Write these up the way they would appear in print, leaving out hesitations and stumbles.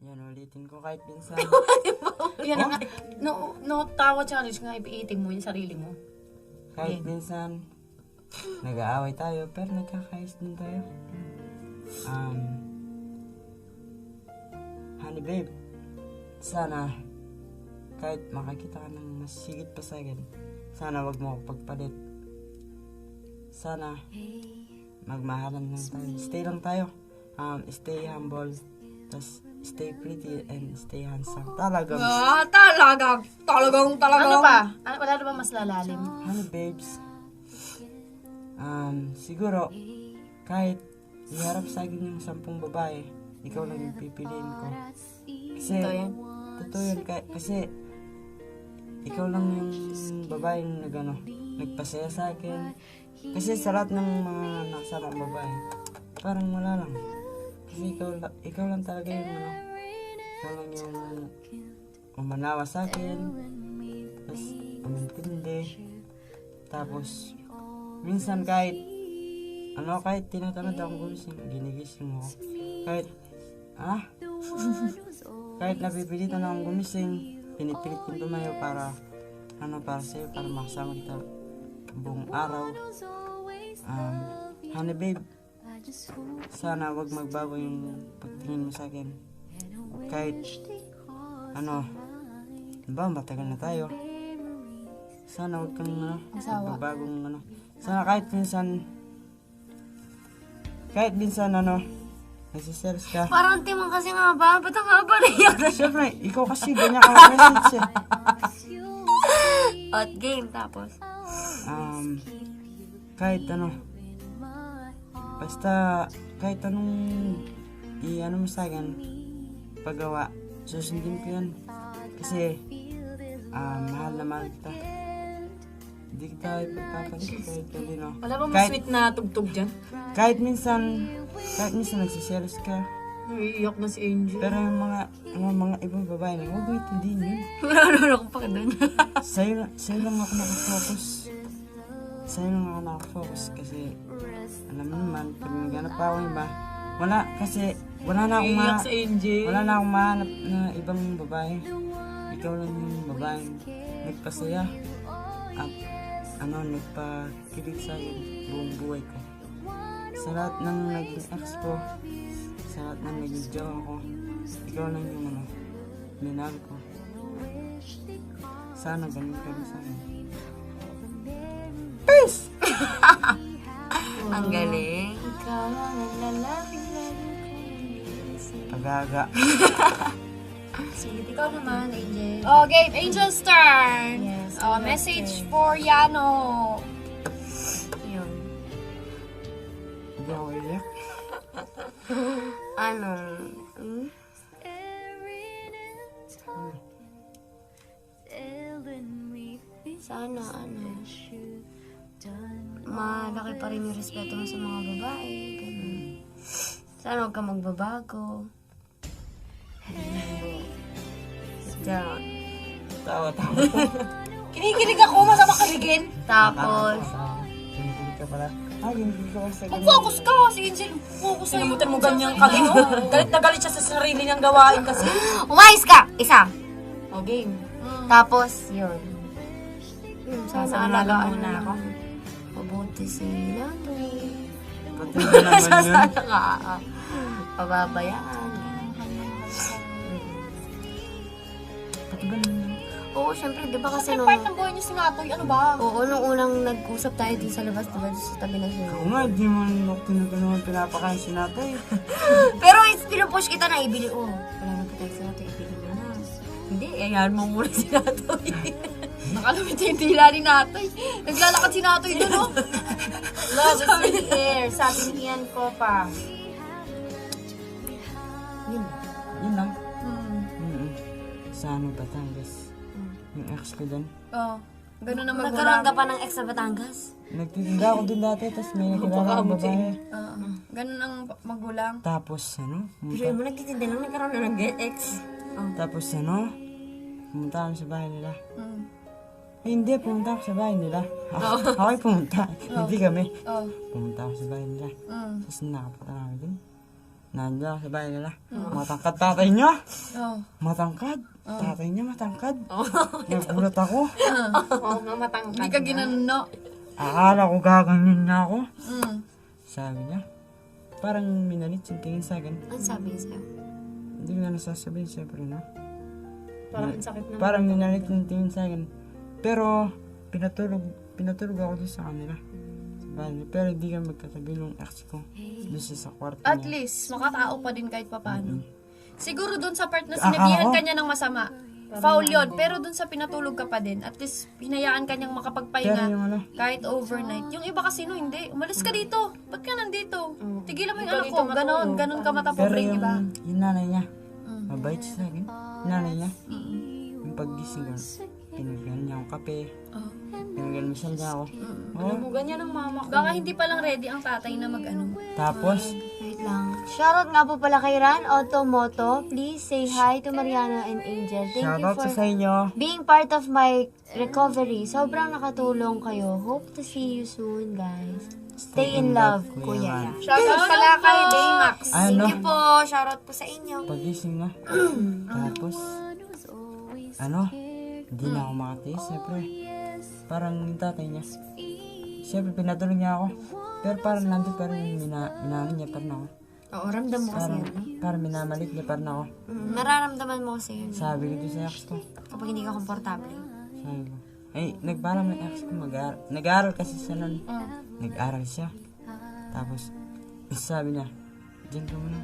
Yan, ulitin ko kahit minsan. Yan ang no tawa challenge nga, ipiitin mo yung sarili mo. Kahit minsan, nag-aaway tayo, pero nagkakayos din tayo. Honey babe, sana, kahit makakita ka ng mas higit pa sa akin, sana wag mo ako pagpalit. Sana, magmahalan lang tayo. Stay lang tayo. Stay humble. Tas, stay pretty and stay handsome. Talagang. Talagang. Ano pa? Wala na ba mas lalalim? Honey babes, siguro, kahit iharap sa akin yung 10 babae, ikaw lang yung pipiliin ko. Kasi, totoo yan. Kasi, ikaw lang yung babaeng nagpasaya sa akin. Kasi sa lahat ng mga nakasama ang babae, parang wala lang. Kasi ikaw lang talaga yung ikaw lang yung umanawa sa akin, tapos umintindi, tapos minsan kahit tinatamad akong gumising, ginigising mo ako. Kahit napipilitan akong gumising, pinipilit kong tumayo para sa'yo, para makasama kita buong araw. Honey babe, sana wag magbago yung pagtingin mo sa akin. Kahit matagal na tayo. Sana wag kang magbabagong Sana kahit minsan nagsiselos ka. Parang timang kasi nga ba? Ba't ang haba na yun? Siyempre, ikaw kasi ganyan ka message eh. At game tapos. Kahit basta kahit anong mo sa akin, paggawa, susundin ko yan. Kasi, mahal na mahal kita. Hindi kita ipagpapalit kahit kanino. Wala ba mas sweet na tugtog dyan? Kahit minsan nagsiselos ka. Iiyak na si Angel. Pero yung mga ibang babae na, huwag mo itindihin yun. Wala akong pakinan. Sa'yo lang ako nakafocus. Kasi alam mo naman, pag maghanap pa ako iba, wala na akong mahanap na ibang babae. Ikaw lang yung babaeng nagpasaya at nagpakilig sa akin buong buhay ko. Sa lahat ng naging ex ko, sa lahat ng naging jowa ko, ikaw lang yung minahal ko. Sana ganun ka rin sa akin. Peace! Ang galing. Ikaw ang naglalapit Pagaga. Sige, ikaw naman, Angel. Okay, Angel's turn. Yes. Message for Yano. Yun. Hindi ako iyak. Ano? Sana malaki pa rin yung respeto mo sa mga babae. Ganun. Sana huwag ka magbabago. Down. Tawa. Kinikilig ako, masama kaligin. Tapos, Kinikilig ka pala. Kinikilig ka pala sa ganun. Mag-focus ka, si Angel. Focus sa'yo. Nabutan mo ganyang kalino. Galit na galit siya sa sarili niyang gawain kasi. umayos ka! Isa. O, game. Tapos, yun. Sana alagaan muna ako. Mabuti si Natoy. Pati ba naman yun? Sana ka. Pababayaan. Pati ba naman yun? Oo, syempre, di ba kasi Kasi nung... part ng buhay niyo si Natoy, ano ba? Oo, nung unang nag-usap tayo dun sa labas, di ba, sa tabi ng swimming Oo pool. nga, di man naman pinapakain si Natay. Pero pinupush kita na ibili. Oh, wala nang patay sa natin, ibili mo na. Hindi, ayahan mo muna si Natoy. Nakalamit yung tila ni Natoy. Naglalakad si Natoy doon, oh. Love is in the air. Sabi ni Ian ko pa. Yun lang. Sa Batangas. Yung ex ko dun. Oh, ganun na magulang. Nagkaroon ka pa ng ex sa Batangas? Nagtitinda ako dun dati, tapos may nakilala akong babae. Ganun ang magulang. Tapos Pero mo nagtitinda lang, nagkaroon na ng ex. Tapos pumunta kami sa bahay nila. Eh, hindi, pumunta ako sa bahay nila. Ako ay pumunta. Hindi kami. Pumunta ako sa bahay nila. Tapos nakapunta namin dun. nandiyan ako sa bahay nila. Matangkad tatay niya. Oh. Matangkad. Tatay niya matangkad. Nagulat ako. Oo nga, matangkad. Hindi ka ginano. Akala ko gaganyan na ako. Mm. Sabi niya. Parang minalit yung tingin sa akin. Ano sabi niya sa'yo? Hindi ko na nasasabihin siyempre, no? Parang ang sakit naman. Parang minalit yung tingin sa akin. Pero, pinatulog ako doon sa kanila. Sa bahay nila. Pero hindi kami magkatabi nung ex ko. Doon siya sa kwarto At niya. least, makatao pa din kahit papano. Siguro dun sa part na Ah, sinabihan ako? ka niya ng masama. Foul yun. Pero dun sa pinatulog ka pa din, at least hinayaan ka niyang Pero makapagpahinga yung ano, kahit overnight. Yung iba kasi no, hindi. Umalis ka dito. Ba't ka nandito? Tigilan mo yung anak dito ko. Ganon. Ganon ka pero matapobre yung iba. yung nanay niya, Mm. mabait siya sa akin. Yung nanay niya, yung paggising ko, pinagyan niya akong kape, Oh. pinagyan niya ako. Alam mo, ganyan ang mama ko. Baka hindi pa lang ready ang tatay na mag-ano. Tapos, Wait lang. Shoutout nga po pala kay Ran Automoto. Please say hi to Mariana and Angel. Thank you shoutout for sa inyo. being part of my recovery. Sobrang nakatulong kayo. Hope to see you soon, guys. Stay in love, Kuya. Shoutout pala kay Baymax. Ano? Thank you po. Shoutout po sa inyo. Pagising na. Tapos, hindi na ako makatiis, siyempre. Parang yung tatay niya. Siyempre, pinatulog niya ako. Pero parang nandun pa rin, inaano niya pa rin ako. Oo, ramdam mo kasi Parang, yun. parang minamalik niya pa rin ako. Nararamdaman mo kasi yun. Sabi ko doon sa ex ko. Kapag hindi ka komportable. Sabi ko, ay, nagparam ng ex ko, nag-aaral kasi siya nun. Nag-aaral siya. Tapos, sabi niya, diyan ka muna.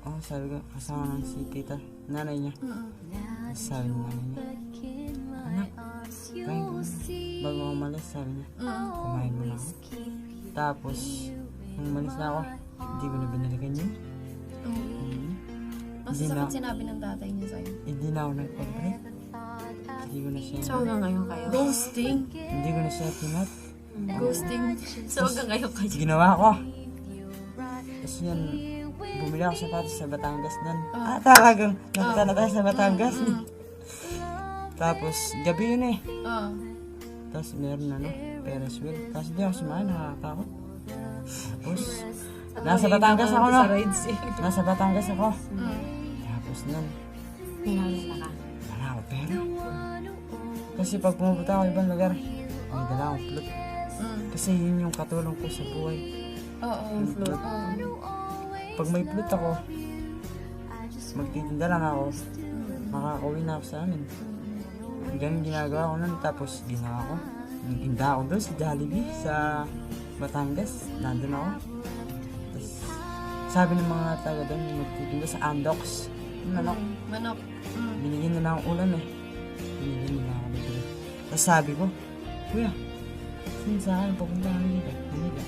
Oh, sabi ko, kasama ng si tita, nanay niya. Sabi niya, nanay niya, anak, kain ka muna. Bago ako umalis, sabi niya, kumain muna ako. Tapos, nung umalis na ako, hindi ko na binalikan yun. Masasakit sinabi ng tatay niya sa'yo. Hindi na ako nag-break. Hindi ko na siya, So, hanggang ngayon kayo. Ghosting. hindi ko na siya tinat. Ghosting. So, hanggang ngayon kayo. Ginawa ko. Tapos yan, bumili ako sapatos sa Batangas nun. Talagang, nagpunta na tayo sa Batangas. Tapos, gabi yun eh. Oh. Tapos meron Ferris wheel. Tapos di ako sumahan, nakakatakot. Tapos, nasa Batangas ako no. Nasa Batangas ako. Tapos nun, Pinalala ka. wala ako pera. Kasi pag pumupunta ako ibang lugar, may dala akong flute. Kasi yun yung katulong ko sa buhay. Oo. Yung flute. Pag may flute ako, magtitinda lang ako, makakauwi na ako sa amin. Ganun ginagawa ko nun. Tapos ginawa ko, nagtinda ako doon sa Jollibee sa Batangas. Nandun ako. Tapos sabi ng mga taga doon, magtitinda sa Andox, yung manok. Manok. Binigyan nila akong ulam eh. Binigyan nila ako bibili. Tapos sabi ko, Kuya, sino sa akin papunta kami dito? Manila.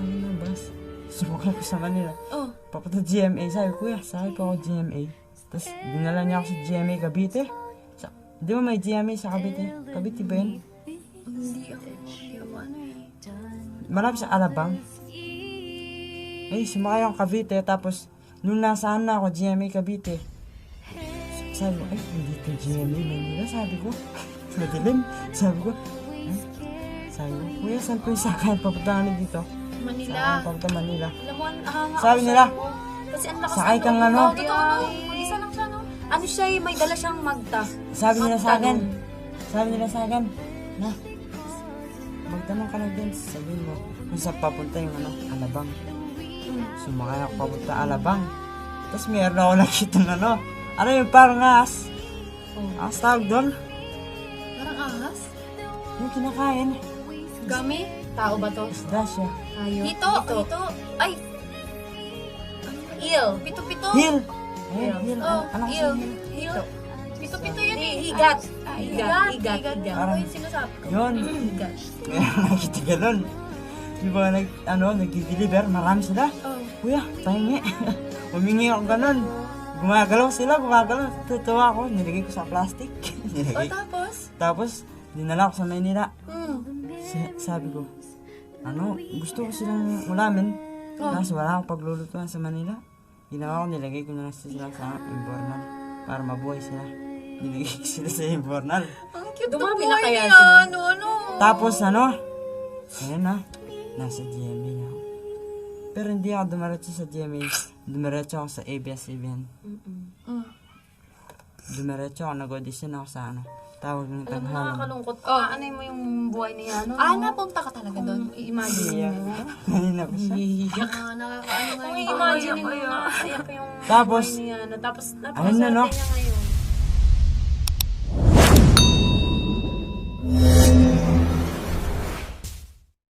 Yun ang bus. Sumakay ko sa Manila. Oh. Papunta GMA. Sabi ko, Kuya, sakay po ako GMA. Tapos dinala niya ako sa GMA Cavite. Di ba may GMA sa Cavite? Cavite ba yun? Hindi ako ano eh. Malapit sa Alabang. Sumakay ako Cavite. Tapos nung nasaan na ako, GMA Cavite. Sabi ko, hindi ito GMA Manila. Sabi ko, madilim. Sabi ko, Kuya, saan ko yung sakayan papunta dito? Manila. Sakayan papunta Manila. Alam mo, hanga Sabi ako nila, sa'yo. Kasi ang lakas sakay ng kang loob. ano? Oo, totoo no. Mag-isa lang siya no. Ano siya eh, may dala siyang magta. Sabi nila sa akin, na, magtanong ka lang din, sabihin mo, kung saan papunta yung Alabang. Sumakay ako papunta Alabang. Tapos meron ako nakita ng ano yung parang ahas. Ahas tawag doon. Parang ahas. Yung kinakain. Gami. Tao ba to? Isda siya. Hayop. Hito. Ay. Eel. Pito-pito. Hill! Ayun, hill. Oh, Ano kasi il. hill? Hito. Pito-pito yun eh. Higat. Higat. Ano Parang- yung sinasabi ko? Yun. Higat. Meron nakita ganun. Di ba nag-deliver, marami sila. Oh. Kuya, pahingi. Humingi ako ganun. Gumagalaw sila. Tutuwa ako. Nilagay ko sa plastic. O tapos? Tapos, dinala ko sa Maynila. Sabi ko, gusto ko silang ulamin. Kaso wala akong paglulutuan sa Manila. Ginawa ko, nilagay ko na lang sila sa Imbornal. Para mabuhay sila. Nilagay ko sila sa Imbornal. Ang cute Dumami ng na boy kaya niya. sila? Ano? Tapos ayun na, nasa GMA na ako. Pero hindi ako dumiretso sa GMA. Dumiretso ako sa ABS-CBN. Dumiretso ako, nag-audition ako sa tawag ng Alam mo, tanghalan. nakakalungkot. Ano mo yung buhay ni ano? Napunta ka talaga doon. I-imagine mo. Kanina pa siya. Nakakaano nga. Kung i-imagine mo, nakakayak yung Tapos, buhay ni ano. Tapos, ayun na, no? napakaswerte niya ngayon.